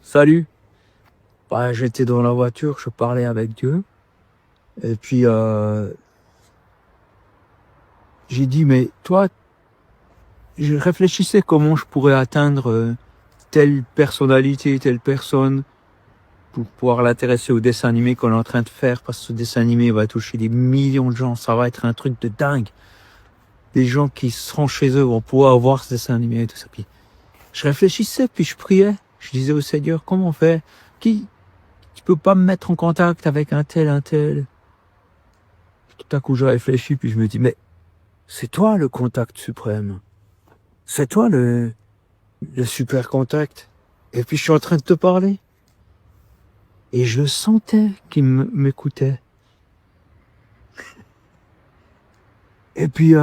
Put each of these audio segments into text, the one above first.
salut. Bah, j'étais dans la voiture, je parlais avec Dieu. Et puis, j'ai dit, mais toi, je réfléchissais comment je pourrais atteindre telle personnalité, telle personne pour pouvoir l'intéresser au dessin animé qu'on est en train de faire, parce que ce dessin animé va toucher des millions de gens, ça va être un truc de dingue. Des gens qui seront chez eux vont pouvoir voir ce dessin animé et tout ça. Puis, je réfléchissais, puis je priais. Je disais au Seigneur, comment on fait? Tu peux pas me mettre en contact avec un tel, un tel. Tout à coup, je réfléchis, puis je me dis, mais c'est toi le contact suprême. C'est toi le super contact. Et puis, je suis en train de te parler. Et je sentais qu'il m'écoutait. Et puis,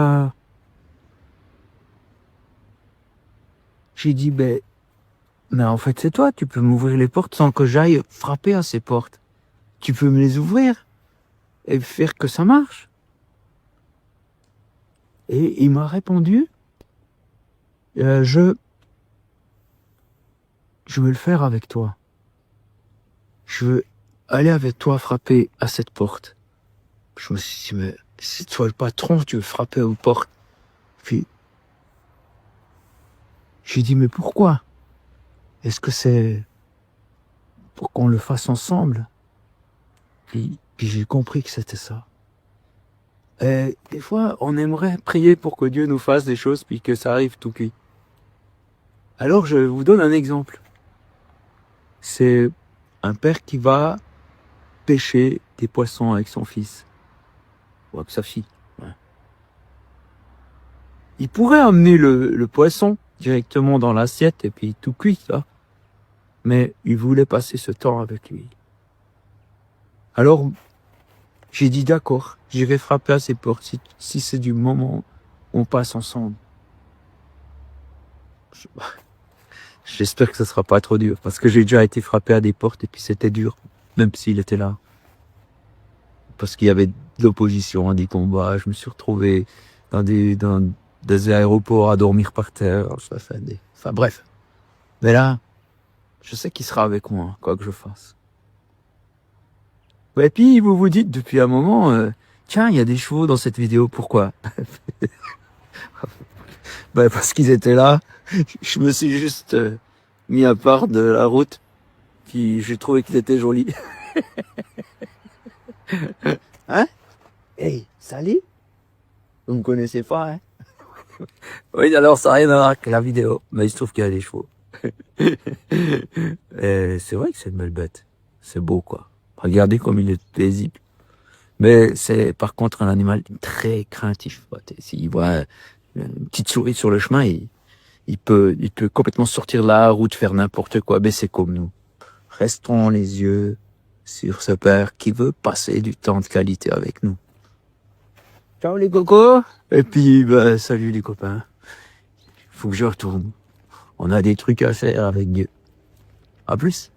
j'ai dit, mais en fait, c'est toi, tu peux m'ouvrir les portes sans que j'aille frapper à ces portes. Tu peux me les ouvrir et faire que ça marche. Et il m'a répondu, je veux le faire avec toi. Je veux aller avec toi frapper à cette porte. Je me suis dit, mais c'est toi le patron, tu veux frapper aux portes. Puis, j'ai dit, mais pourquoi? Est-ce que c'est pour qu'on le fasse ensemble? Puis j'ai compris que c'était ça. Et des fois, on aimerait prier pour que Dieu nous fasse des choses, puis que ça arrive tout cuit. Alors, je vous donne un exemple. C'est un père qui va pêcher des poissons avec son fils. Ou avec sa fille. Ouais. Il pourrait amener le poisson directement dans l'assiette et puis tout cuit, ça. Mais il voulait passer ce temps avec lui. Alors, j'ai dit d'accord, j'irai frapper à ses portes si c'est du moment où on passe ensemble. J'espère que ce sera pas trop dur, parce que j'ai déjà été frappé à des portes et puis c'était dur, même s'il était là. Parce qu'il y avait de l'opposition à des combats, je me suis retrouvé dans des aéroports à dormir par terre, enfin bref. Mais là, je sais qu'il sera avec moi, quoi que je fasse. Et puis vous vous dites depuis un moment, tiens, il y a des chevaux dans cette vidéo, pourquoi? Parce qu'ils étaient là, je me suis juste mis à part de la route, puis j'ai trouvé qu'ils étaient jolis. Hein? Hey, salut? Vous me connaissez pas, hein? Oui, alors ça n'a rien à voir avec la vidéo, mais il se trouve qu'il y a des chevaux. Et c'est vrai que c'est une belle bête. C'est beau, quoi. Regardez comme il est paisible. Mais c'est par contre un animal très craintif. S'il voit une petite souris sur le chemin, il peut complètement sortir de la route, faire n'importe quoi. Mais c'est comme nous. Restons les yeux sur ce père qui veut passer du temps de qualité avec nous. Ciao les cocos. Et puis, salut les copains. Faut que je retourne. On a des trucs à faire avec Dieu. À plus.